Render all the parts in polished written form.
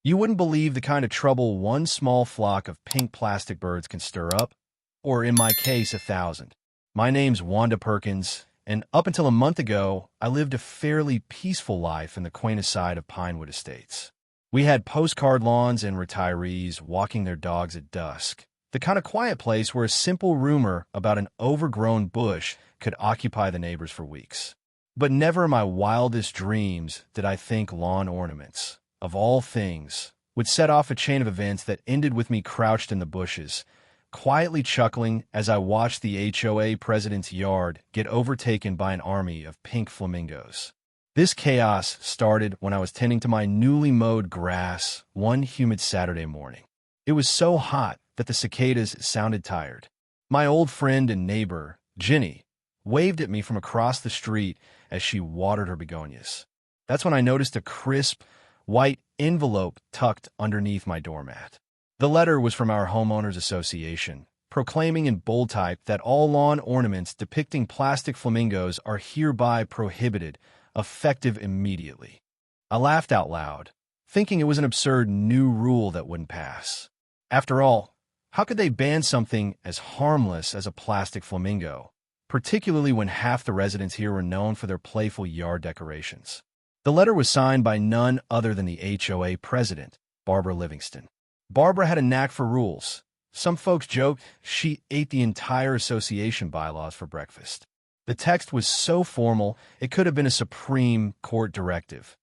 You wouldn't believe the kind of trouble one small flock of pink plastic birds can stir up, or in my case, 1,000. My name's Wanda Perkins, and up until a month ago, I lived a fairly peaceful life in the quaintest side of Pinewood Estates. We had postcard lawns and retirees walking their dogs at dusk, the kind of quiet place where a simple rumor about an overgrown bush could occupy the neighbors for weeks. But never in my wildest dreams did I think lawn ornaments, of all things, would set off a chain of events that ended with me crouched in the bushes, quietly chuckling as I watched the HOA president's yard get overtaken by an army of pink flamingos. This chaos started when I was tending to my newly mowed grass one humid Saturday morning. It was so hot that the cicadas sounded tired. My old friend and neighbor, Ginny, waved at me from across the street as she watered her begonias. That's when I noticed a crisp, white envelope tucked underneath my doormat. The letter was from our homeowners association, proclaiming in bold type that all lawn ornaments depicting plastic flamingos are hereby prohibited, effective immediately. I laughed out loud, thinking it was an absurd new rule that wouldn't pass. After all, how could they ban something as harmless as a plastic flamingo, particularly when half the residents here were known for their playful yard decorations? The letter was signed by none other than the HOA president, Barbara Livingston. Barbara had a knack for rules. Some folks joked she ate the entire association bylaws for breakfast. The text was so formal, it could have been a Supreme Court directive.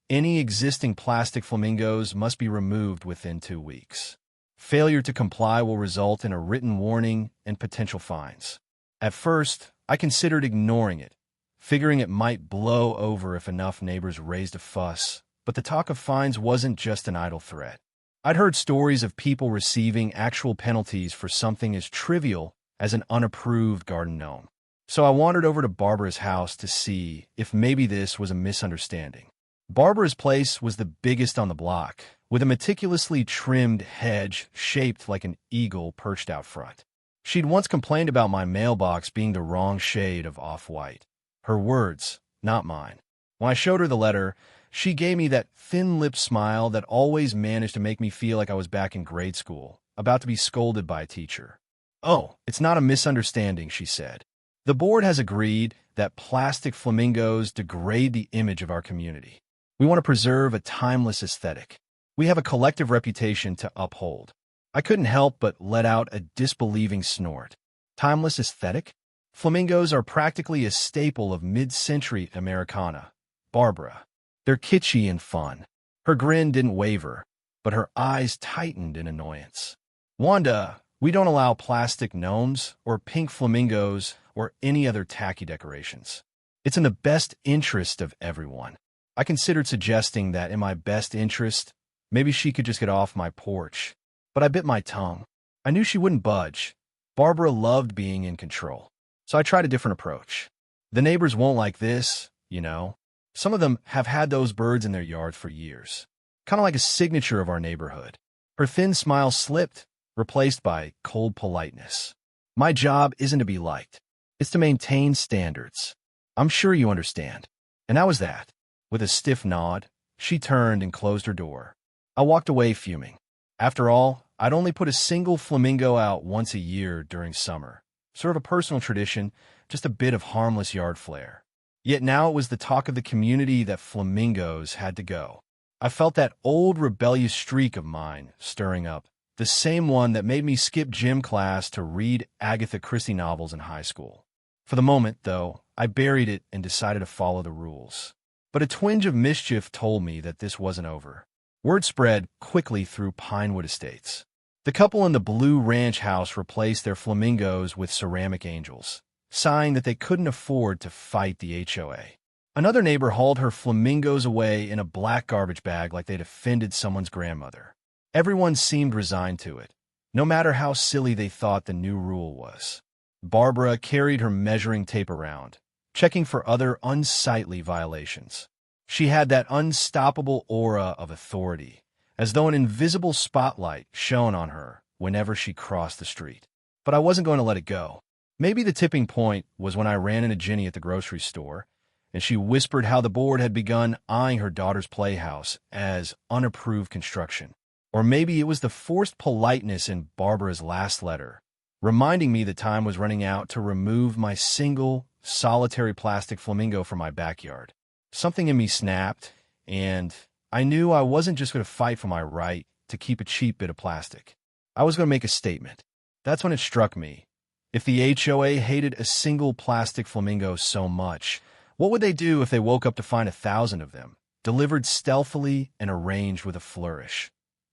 Any existing plastic flamingos must be removed within 2 weeks. Failure to comply will result in a written warning and potential fines. At first, I considered ignoring it, figuring it might blow over if enough neighbors raised a fuss, but the talk of fines wasn't just an idle threat. I'd heard stories of people receiving actual penalties for something as trivial as an unapproved garden gnome. So I wandered over to Barbara's house to see if maybe this was a misunderstanding. Barbara's place was the biggest on the block, with a meticulously trimmed hedge shaped like an eagle perched out front. She'd once complained about my mailbox being the wrong shade of off-white. Her words, not mine. When I showed her the letter, she gave me that thin-lipped smile that always managed to make me feel like I was back in grade school, about to be scolded by a teacher. "Oh, it's not a misunderstanding," she said. "The board has agreed that plastic flamingos degrade the image of our community. We want to preserve a timeless aesthetic. We have a collective reputation to uphold." I couldn't help but let out a disbelieving snort. Timeless aesthetic? Flamingos are practically a staple of mid-century Americana. Barbara. They're kitschy and fun. Her grin didn't waver, but her eyes tightened in annoyance. "Wanda, we don't allow plastic gnomes or pink flamingos or any other tacky decorations. It's in the best interest of everyone." I considered suggesting that in my best interest, maybe she could just get off my porch, but I bit my tongue. I knew she wouldn't budge. Barbara loved being in control, so I tried a different approach. "The neighbors won't like this, you know. Some of them have had those birds in their yard for years. Kind of like a signature of our neighborhood." Her thin smile slipped, replaced by cold politeness. "My job isn't to be liked. It's to maintain standards. I'm sure you understand." And that was that. With a stiff nod, she turned and closed her door. I walked away fuming. After all, I'd only put a single flamingo out once a year during summer. Sort of a personal tradition, just a bit of harmless yard flair. Yet now it was the talk of the community that flamingos had to go. I felt that old rebellious streak of mine stirring up, the same one that made me skip gym class to read Agatha Christie novels in high school. For the moment, though, I buried it and decided to follow the rules. But a twinge of mischief told me that this wasn't over. Word spread quickly through Pinewood Estates. The couple in the blue ranch house replaced their flamingos with ceramic angels, sighing that they couldn't afford to fight the HOA. Another neighbor hauled her flamingos away in a black garbage bag like they'd offended someone's grandmother. Everyone seemed resigned to it, no matter how silly they thought the new rule was. Barbara carried her measuring tape around, checking for other unsightly violations. She had that unstoppable aura of authority, as though an invisible spotlight shone on her whenever she crossed the street. But I wasn't going to let it go. Maybe the tipping point was when I ran into Ginny at the grocery store, and she whispered how the board had begun eyeing her daughter's playhouse as unapproved construction. Or maybe it was the forced politeness in Barbara's last letter, reminding me that time was running out to remove my single, solitary plastic flamingo from my backyard. Something in me snapped, and I knew I wasn't just going to fight for my right to keep a cheap bit of plastic. I was going to make a statement. That's when it struck me. If the HOA hated a single plastic flamingo so much, what would they do if they woke up to find 1,000 of them, delivered stealthily and arranged with a flourish,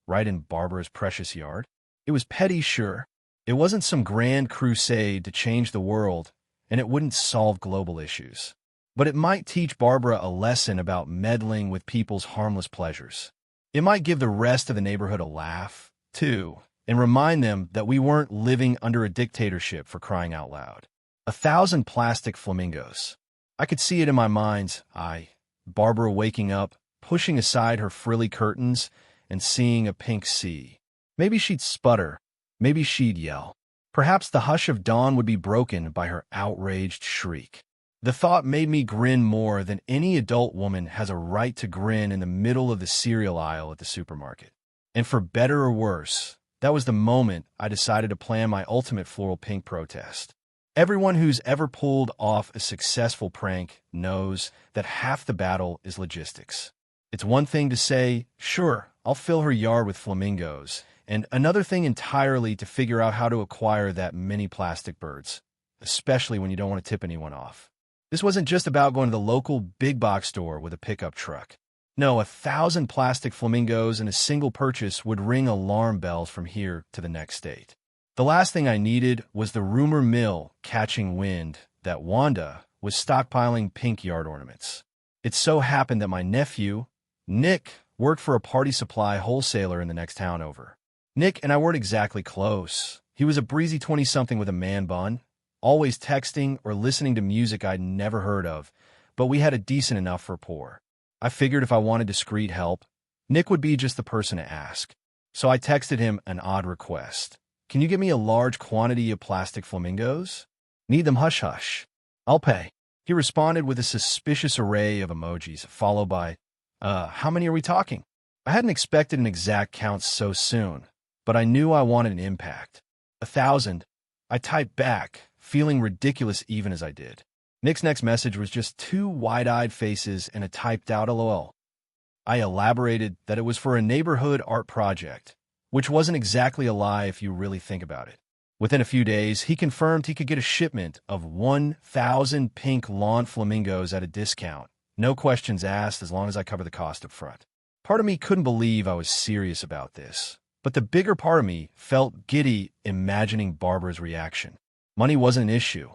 right in Barbara's precious yard? It was petty, sure. It wasn't some grand crusade to change the world, and it wouldn't solve global issues. But it might teach Barbara a lesson about meddling with people's harmless pleasures. It might give the rest of the neighborhood a laugh, too, and remind them that we weren't living under a dictatorship, for crying out loud. 1,000 plastic flamingos. I could see it in my mind's eye. Barbara waking up, pushing aside her frilly curtains, and seeing a pink sea. Maybe she'd sputter. Maybe she'd yell. Perhaps the hush of dawn would be broken by her outraged shriek. The thought made me grin more than any adult woman has a right to grin in the middle of the cereal aisle at the supermarket. And for better or worse, that was the moment I decided to plan my ultimate floral pink protest. Everyone who's ever pulled off a successful prank knows that half the battle is logistics. It's one thing to say, sure, I'll fill her yard with flamingos, and another thing entirely to figure out how to acquire that many plastic birds, especially when you don't want to tip anyone off. This wasn't just about going to the local big box store with a pickup truck. No, 1,000 plastic flamingos in a single purchase would ring alarm bells from here to the next state. The last thing I needed was the rumor mill catching wind that Wanda was stockpiling pink yard ornaments. It so happened that my nephew, Nick, worked for a party supply wholesaler in the next town over. Nick and I weren't exactly close. He was a breezy 20-something with a man bun, always texting or listening to music I'd never heard of, but we had a decent enough rapport. I figured if I wanted discreet help, Nick would be just the person to ask. So I texted him an odd request. Can you get me a large quantity of plastic flamingos? Need them hush-hush. I'll pay. He responded with a suspicious array of emojis, followed by, how many are we talking? I hadn't expected an exact count so soon, but I knew I wanted an impact. 1,000. I typed back, feeling ridiculous even as I did. Nick's next message was just 2 wide-eyed faces and a typed-out LOL. I elaborated that it was for a neighborhood art project, which wasn't exactly a lie if you really think about it. Within a few days, he confirmed he could get a shipment of 1,000 pink lawn flamingos at a discount. No questions asked as long as I cover the cost up front. Part of me couldn't believe I was serious about this, but the bigger part of me felt giddy imagining Barbara's reaction. Money wasn't an issue.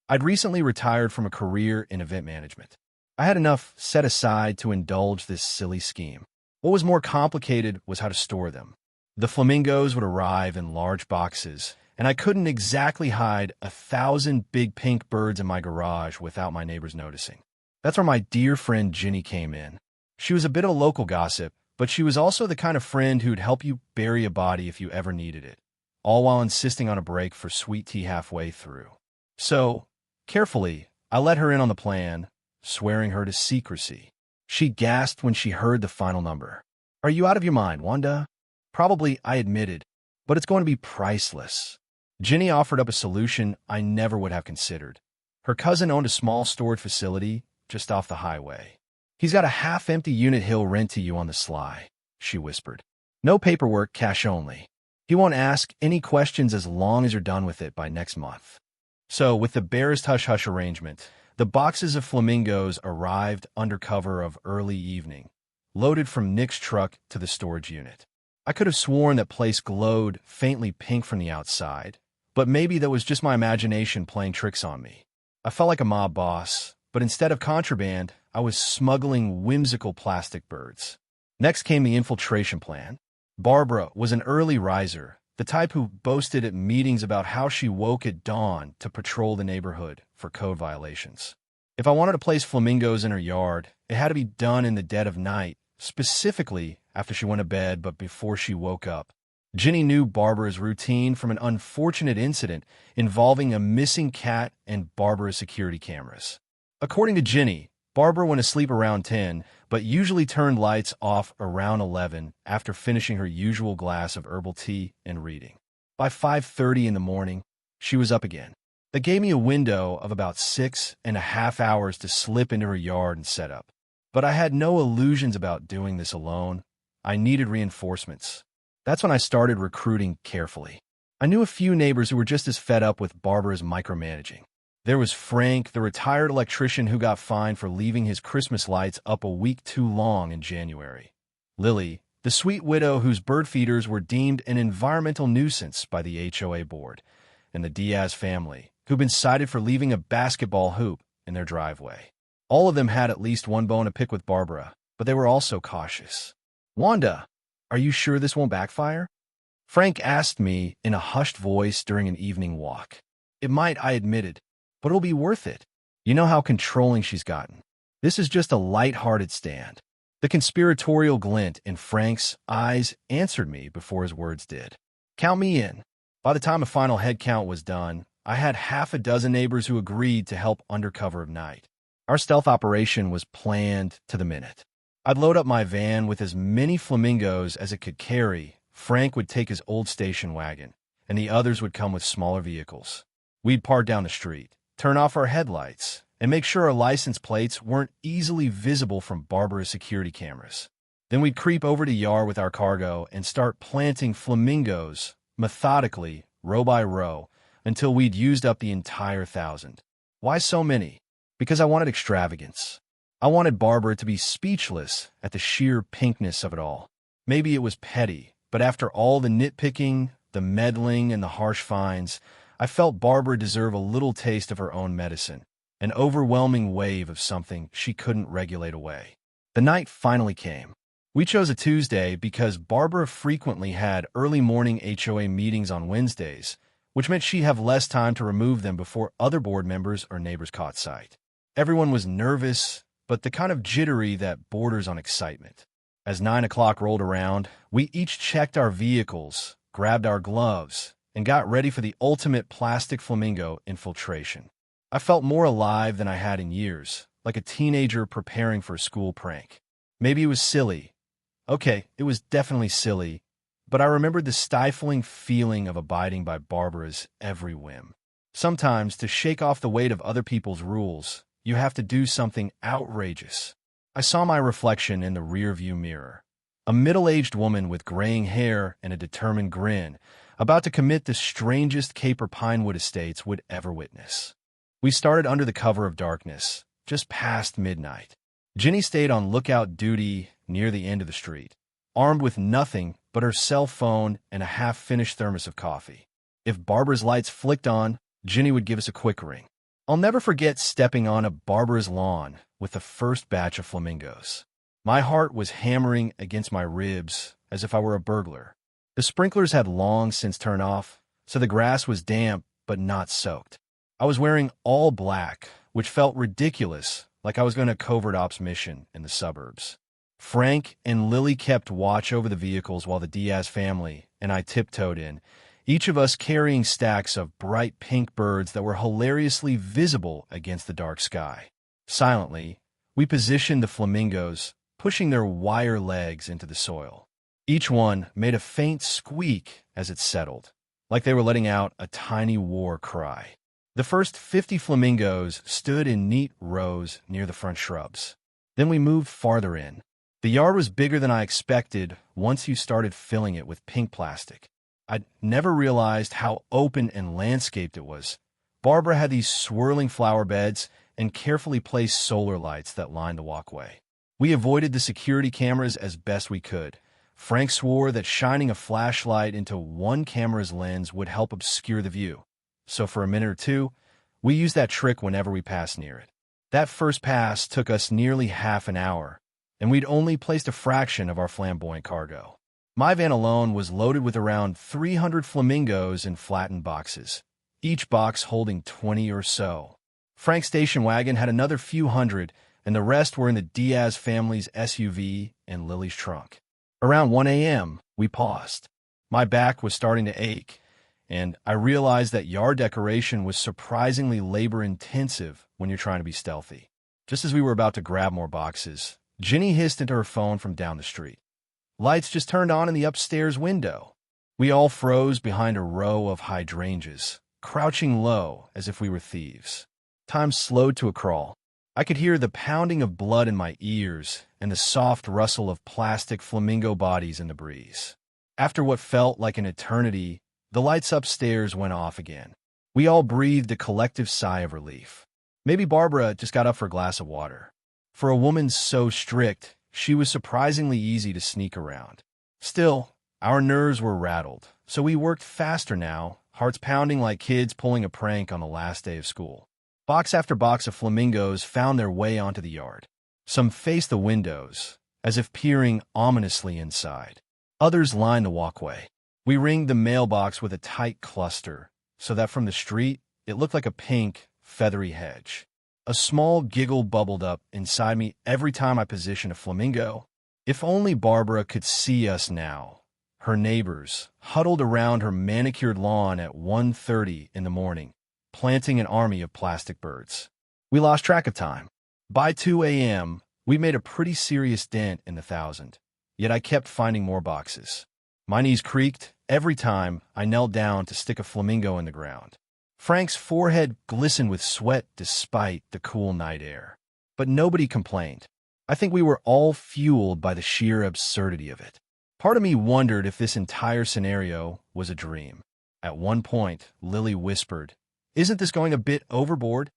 I'd recently retired from a career in event management. I had enough set aside to indulge this silly scheme. What was more complicated was how to store them. The flamingos would arrive in large boxes, and I couldn't exactly hide 1,000 big pink birds in my garage without my neighbors noticing. That's where my dear friend Ginny came in. She was a bit of a local gossip, but she was also the kind of friend who'd help you bury a body if you ever needed it, all while insisting on a break for sweet tea halfway through. So, carefully, I let her in on the plan, swearing her to secrecy. She gasped when she heard the final number. Are you out of your mind, Wanda? Probably, I admitted, but it's going to be priceless. Ginny offered up a solution I never would have considered. Her cousin owned a small storage facility just off the highway. He's got a half-empty unit he'll rent to you on the sly, she whispered. No paperwork, cash only. He won't ask any questions as long as you're done with it by next month. So, with the barest hush-hush arrangement, the boxes of flamingos arrived under cover of early evening, loaded from Nick's truck to the storage unit. I could have sworn that place glowed faintly pink from the outside, but maybe that was just my imagination playing tricks on me. I felt like a mob boss, but instead of contraband, I was smuggling whimsical plastic birds. Next came the infiltration plan. Barbara was an early riser, the type who boasted at meetings about how she woke at dawn to patrol the neighborhood for code violations. If I wanted to place flamingos in her yard, it had to be done in the dead of night, specifically after she went to bed but before she woke up. Ginny knew Barbara's routine from an unfortunate incident involving a missing cat and Barbara's security cameras. According to Ginny, Barbara went to sleep around 10, but usually turned lights off around 11 after finishing her usual glass of herbal tea and reading. By 5:30 in the morning, she was up again. That gave me a window of about 6.5 hours to slip into her yard and set up. But I had no illusions about doing this alone. I needed reinforcements. That's when I started recruiting carefully. I knew a few neighbors who were just as fed up with Barbara's micromanaging. There was Frank, the retired electrician who got fined for leaving his Christmas lights up a week too long in January. Lily, the sweet widow whose bird feeders were deemed an environmental nuisance by the HOA board, and the Diaz family, who'd been cited for leaving a basketball hoop in their driveway. All of them had at least one bone to pick with Barbara, but they were also cautious. "Wanda, are you sure this won't backfire?" Frank asked me in a hushed voice during an evening walk. "It might," I admitted, "but it'll be worth it. You know how controlling she's gotten. This is just a light-hearted stand." The conspiratorial glint in Frank's eyes answered me before his words did. "Count me in." By the time a final head count was done, I had half a dozen neighbors who agreed to help under cover of night. Our stealth operation was planned to the minute. I'd load up my van with as many flamingos as it could carry. Frank would take his old station wagon, and the others would come with smaller vehicles. We'd park down the street, turn off our headlights, and make sure our license plates weren't easily visible from Barbara's security cameras. Then we'd creep over to yard with our cargo and start planting flamingos methodically, row by row, until we'd used up the entire 1,000. Why so many? Because I wanted extravagance. I wanted Barbara to be speechless at the sheer pinkness of it all. Maybe it was petty, but after all the nitpicking, the meddling, and the harsh fines, I felt Barbara deserved a little taste of her own medicine, an overwhelming wave of something she couldn't regulate away. The night finally came. We chose a Tuesday because Barbara frequently had early morning HOA meetings on Wednesdays, which meant she'd have less time to remove them before other board members or neighbors caught sight. Everyone was nervous, but the kind of jittery that borders on excitement. As 9 o'clock rolled around, we each checked our vehicles, grabbed our gloves, and got ready for the ultimate plastic flamingo infiltration. I felt more alive than I had in years, like a teenager preparing for a school prank. Maybe it was silly. Okay, it was definitely silly, but I remembered the stifling feeling of abiding by Barbara's every whim. Sometimes, to shake off the weight of other people's rules, you have to do something outrageous. I saw my reflection in the rearview mirror. A middle-aged woman with graying hair and a determined grin, about to commit the strangest caper Pinewood Estates would ever witness. We started under the cover of darkness, just past midnight. Jenny stayed on lookout duty near the end of the street, armed with nothing but her cell phone and a half-finished thermos of coffee. If Barbara's lights flicked on, Jenny would give us a quick ring. I'll never forget stepping on a Barbara's lawn with the first batch of flamingos. My heart was hammering against my ribs as if I were a burglar. The sprinklers had long since turned off, so the grass was damp but not soaked. I was wearing all black, which felt ridiculous, like I was going to a covert ops mission in the suburbs. Frank and Lily kept watch over the vehicles while the Diaz family and I tiptoed in, each of us carrying stacks of bright pink birds that were hilariously visible against the dark sky. Silently, we positioned the flamingos, pushing their wire legs into the soil. Each one made a faint squeak as it settled, like they were letting out a tiny war cry. The first 50 flamingos stood in neat rows near the front shrubs. Then we moved farther in. The yard was bigger than I expected once you started filling it with pink plastic. I'd never realized how open and landscaped it was. Barbara had these swirling flower beds and carefully placed solar lights that lined the walkway. We avoided the security cameras as best we could. Frank swore that shining a flashlight into one camera's lens would help obscure the view. So for a minute or two, we used that trick whenever we passed near it. That first pass took us nearly half an hour, and we'd only placed a fraction of our flamboyant cargo. My van alone was loaded with around 300 flamingos in flattened boxes, each box holding 20 or so. Frank's station wagon had another few hundred, and the rest were in the Diaz family's SUV and Lily's trunk. Around 1 a.m., we paused. My back was starting to ache, and I realized that yard decoration was surprisingly labor-intensive when you're trying to be stealthy. Just as we were about to grab more boxes, Ginny hissed into her phone from down the street. Lights just turned on in the upstairs window. We all froze behind a row of hydrangeas, crouching low as if we were thieves. Time slowed to a crawl. I could hear the pounding of blood in my ears and the soft rustle of plastic flamingo bodies in the breeze. After what felt like an eternity, the lights upstairs went off again. We all breathed a collective sigh of relief. Maybe Barbara just got up for a glass of water. For a woman so strict, she was surprisingly easy to sneak around. Still, our nerves were rattled, so we worked faster now, hearts pounding like kids pulling a prank on the last day of school. Box after box of flamingos found their way onto the yard. Some faced the windows, as if peering ominously inside. Others lined the walkway. We ringed the mailbox with a tight cluster, so that from the street, it looked like a pink, feathery hedge. A small giggle bubbled up inside me every time I positioned a flamingo. If only Barbara could see us now. Her neighbors, huddled around her manicured lawn at 1:30 in the morning, planting an army of plastic birds. We lost track of time. By 2 a.m., we made a pretty serious dent in the 1,000, yet I kept finding more boxes. My knees creaked every time I knelt down to stick a flamingo in the ground. Frank's forehead glistened with sweat despite the cool night air. But nobody complained. I think we were all fueled by the sheer absurdity of it. Part of me wondered if this entire scenario was a dream. At one point, Lily whispered, "Isn't this going a bit overboard?"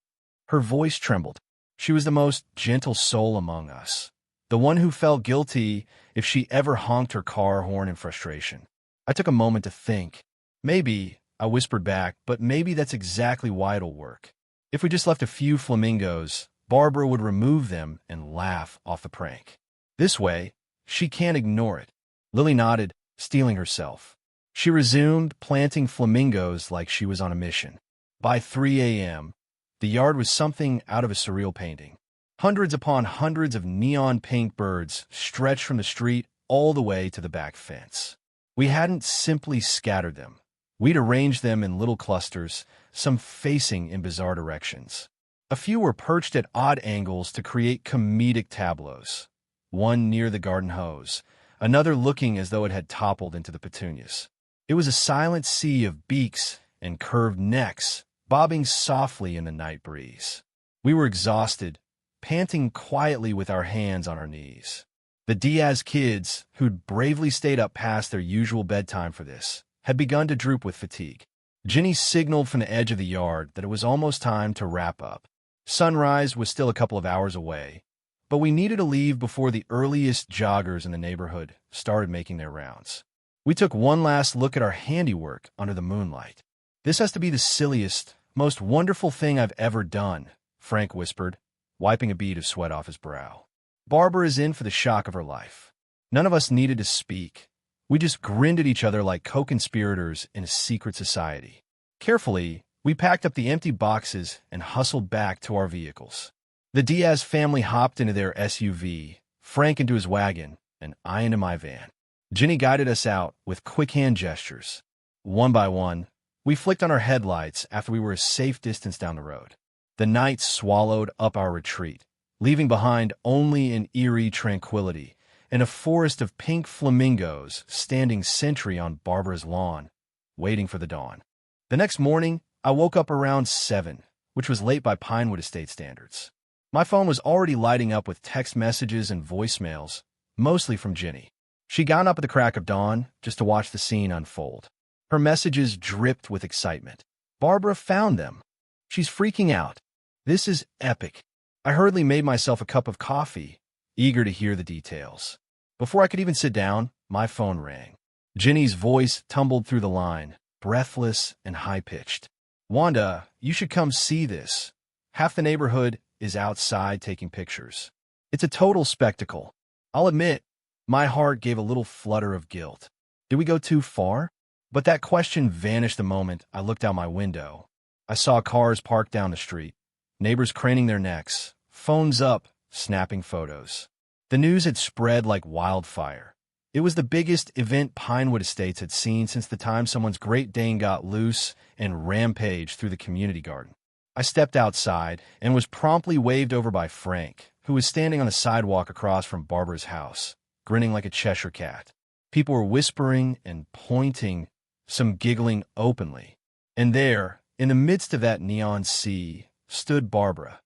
Her voice trembled. She was the most gentle soul among us, the one who felt guilty if she ever honked her car horn in frustration. I took a moment to think. Maybe, I whispered back, but maybe that's exactly why it'll work. If we just left a few flamingos, Barbara would remove them and laugh off the prank. This way, she can't ignore it. Lily nodded, steeling herself. She resumed planting flamingos like she was on a mission. By 3 a.m., the yard was something out of a surreal painting. Hundreds upon hundreds of neon pink birds stretched from the street all the way to the back fence. We hadn't simply scattered them. We'd arranged them in little clusters, some facing in bizarre directions. A few were perched at odd angles to create comedic tableaus. One near the garden hose, another looking as though it had toppled into the petunias. It was a silent sea of beaks and curved necks, bobbing softly in the night breeze. We were exhausted, panting quietly with our hands on our knees. The Diaz kids, who'd bravely stayed up past their usual bedtime for this, had begun to droop with fatigue. Ginny signaled from the edge of the yard that it was almost time to wrap up. Sunrise was still a couple of hours away, but we needed to leave before the earliest joggers in the neighborhood started making their rounds. We took one last look at our handiwork under the moonlight. "This has to be the silliest, most wonderful thing I've ever done," Frank whispered, wiping a bead of sweat off his brow. Barbara is in for the shock of her life. None of us needed to speak. We just grinned at each other like co-conspirators in a secret society. Carefully, we packed up the empty boxes and hustled back to our vehicles. The Diaz family hopped into their SUV, Frank into his wagon, and I into my van. Ginny guided us out with quick hand gestures. One by one, we flicked on our headlights after we were a safe distance down the road. The night swallowed up our retreat, leaving behind only an eerie tranquility and a forest of pink flamingos standing sentry on Barbara's lawn, waiting for the dawn. The next morning, I woke up around 7, which was late by Pinewood Estate standards. My phone was already lighting up with text messages and voicemails, mostly from Ginny. She got up at the crack of dawn just to watch the scene unfold. Her messages dripped with excitement. Barbara found them. She's freaking out. This is epic. I hurriedly made myself a cup of coffee, eager to hear the details. Before I could even sit down, my phone rang. Ginny's voice tumbled through the line, breathless and high-pitched. "Wanda, you should come see this. Half the neighborhood is outside taking pictures. It's a total spectacle." I'll admit, my heart gave a little flutter of guilt. Did we go too far? But that question vanished the moment I looked out my window. I saw cars parked down the street, neighbors craning their necks, phones up, snapping photos. The news had spread like wildfire. It was the biggest event Pinewood Estates had seen since the time someone's Great Dane got loose and rampaged through the community garden. I stepped outside and was promptly waved over by Frank, who was standing on the sidewalk across from Barbara's house, grinning like a Cheshire cat. People were whispering and pointing, some giggling openly. And there, in the midst of that neon sea, stood Barbara,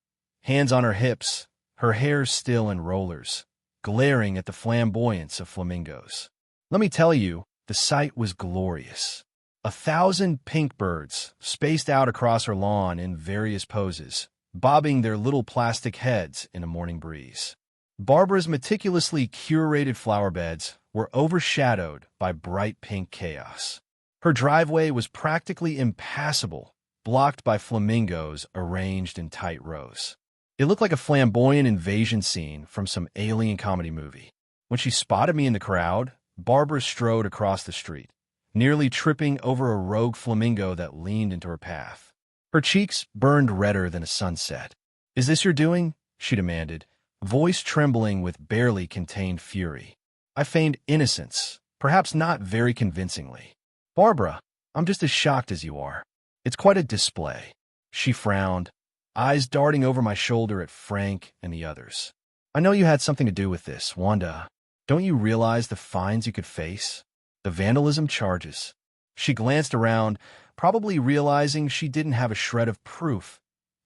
hands on her hips, her hair still in rollers, glaring at the flamboyance of flamingos. Let me tell you, the sight was glorious. 1,000 pink birds spaced out across her lawn in various poses, bobbing their little plastic heads in a morning breeze. Barbara's meticulously curated flower beds were overshadowed by bright pink chaos. Her driveway was practically impassable, blocked by flamingos arranged in tight rows. It looked like a flamboyant invasion scene from some alien comedy movie. When she spotted me in the crowd, Barbara strode across the street, nearly tripping over a rogue flamingo that leaned into her path. Her cheeks burned redder than a sunset. "Is this your doing?" she demanded, voice trembling with barely contained fury. I feigned innocence, perhaps not very convincingly. "Barbara, I'm just as shocked as you are. It's quite a display." She frowned, eyes darting over my shoulder at Frank and the others. "I know you had something to do with this, Wanda. Don't you realize the fines you could face? The vandalism charges." She glanced around, probably realizing she didn't have a shred of proof.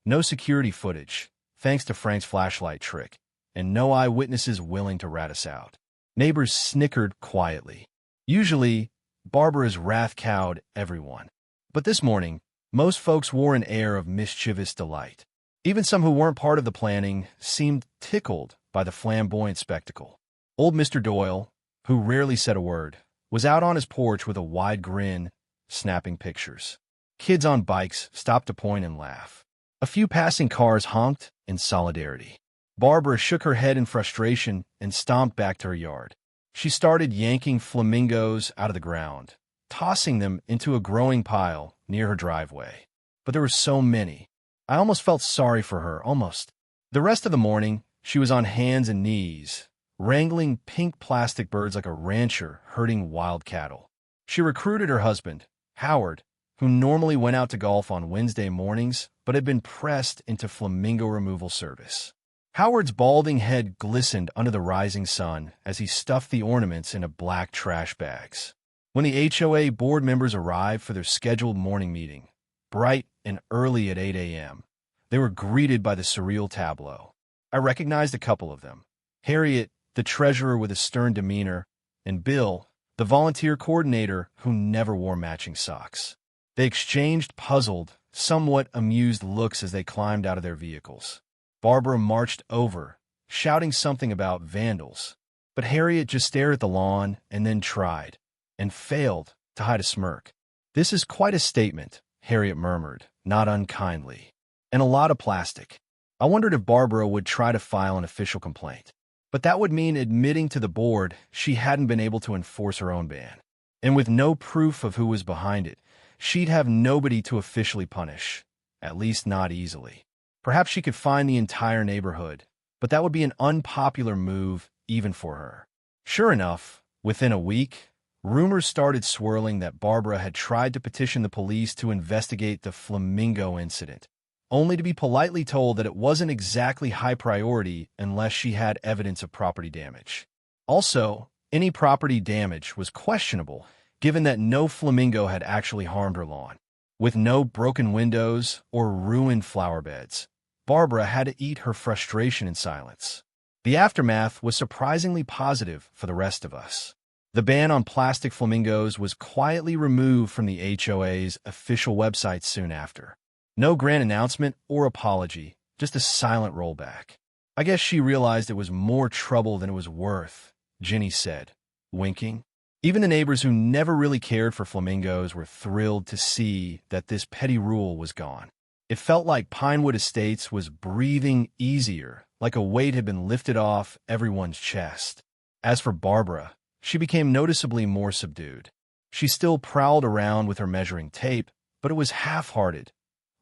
No security footage, thanks to Frank's flashlight trick, and no eyewitnesses willing to rat us out. Neighbors snickered quietly. Usually, Barbara's wrath cowed everyone. But this morning, most folks wore an air of mischievous delight. Even some who weren't part of the planning seemed tickled by the flamboyant spectacle. Old Mr. Doyle, who rarely said a word, was out on his porch with a wide grin, snapping pictures. Kids on bikes stopped to point and laugh. A few passing cars honked in solidarity. Barbara shook her head in frustration and stomped back to her yard. She started yanking flamingos out of the ground, tossing them into a growing pile near her driveway. But there were so many. I almost felt sorry for her, almost. The rest of the morning, she was on hands and knees, wrangling pink plastic birds like a rancher herding wild cattle. She recruited her husband, Howard, who normally went out to golf on Wednesday mornings but had been pressed into flamingo removal service. Howard's balding head glistened under the rising sun as he stuffed the ornaments into black trash bags. When the HOA board members arrived for their scheduled morning meeting, bright and early at 8 a.m., they were greeted by the surreal tableau. I recognized a couple of them: Harriet, the treasurer with a stern demeanor, and Bill, the volunteer coordinator who never wore matching socks. They exchanged puzzled, somewhat amused looks as they climbed out of their vehicles. Barbara marched over, shouting something about vandals, but Harriet just stared at the lawn and then tried, and failed, to hide a smirk. "This is quite a statement," Harriet murmured, not unkindly. "And a lot of plastic." I wondered if Barbara would try to file an official complaint. But that would mean admitting to the board she hadn't been able to enforce her own ban. And with no proof of who was behind it, she'd have nobody to officially punish, at least not easily. Perhaps she could fine the entire neighborhood, but that would be an unpopular move even for her. Sure enough, within a week, rumors started swirling that Barbara had tried to petition the police to investigate the flamingo incident, only to be politely told that it wasn't exactly high priority unless she had evidence of property damage. Also, any property damage was questionable, given that no flamingo had actually harmed her lawn. With no broken windows or ruined flower beds, Barbara had to eat her frustration in silence. The aftermath was surprisingly positive for the rest of us. The ban on plastic flamingos was quietly removed from the HOA's official website soon after. No grand announcement or apology, just a silent rollback. "I guess she realized it was more trouble than it was worth," Ginny said, winking. Even the neighbors who never really cared for flamingos were thrilled to see that this petty rule was gone. It felt like Pinewood Estates was breathing easier, like a weight had been lifted off everyone's chest. As for Barbara, she became noticeably more subdued. She still prowled around with her measuring tape, but it was half-hearted,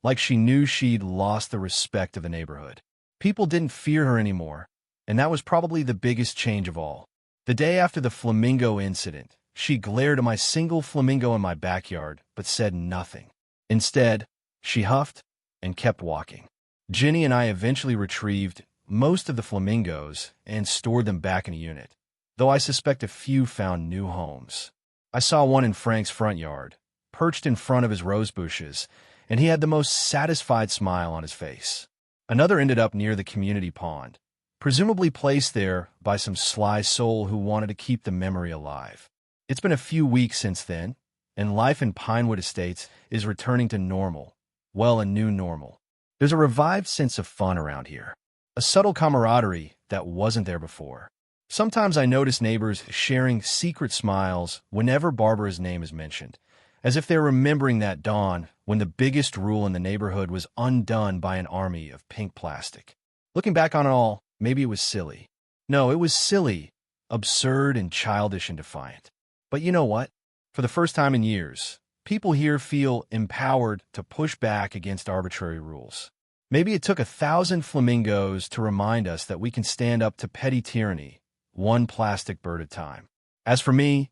like she knew she'd lost the respect of the neighborhood. People didn't fear her anymore, and that was probably the biggest change of all. The day after the flamingo incident, she glared at my single flamingo in my backyard, but said nothing. Instead, she huffed, and kept walking. Jenny and I eventually retrieved most of the flamingos and stored them back in a unit, though I suspect a few found new homes. I saw one in Frank's front yard, perched in front of his rose bushes, and he had the most satisfied smile on his face. Another ended up near the community pond, presumably placed there by some sly soul who wanted to keep the memory alive. It's been a few weeks since then, and life in Pinewood Estates is returning to normal. Well, a new normal. There's a revived sense of fun around here, a subtle camaraderie that wasn't there before. Sometimes I notice neighbors sharing secret smiles whenever Barbara's name is mentioned, as if they're remembering that dawn when the biggest rule in the neighborhood was undone by an army of pink plastic. Looking back on it all, maybe it was silly. No, it was silly, absurd, and childish and defiant. But you know what? For the first time in years, people here feel empowered to push back against arbitrary rules. Maybe it took 1,000 flamingos to remind us that we can stand up to petty tyranny, one plastic bird at a time. As for me,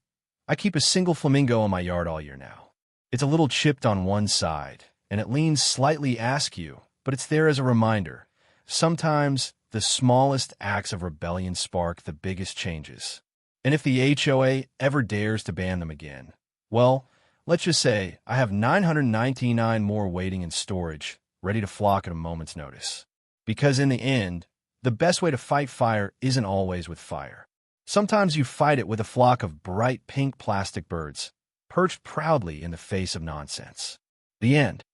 I keep a single flamingo in my yard all year now. It's a little chipped on one side, and it leans slightly askew, but it's there as a reminder. Sometimes the smallest acts of rebellion spark the biggest changes. And if the HOA ever dares to ban them again, well, let's just say I have 999 more waiting in storage, ready to flock at a moment's notice. Because in the end, the best way to fight fire isn't always with fire. Sometimes you fight it with a flock of bright pink plastic birds, perched proudly in the face of nonsense. The end.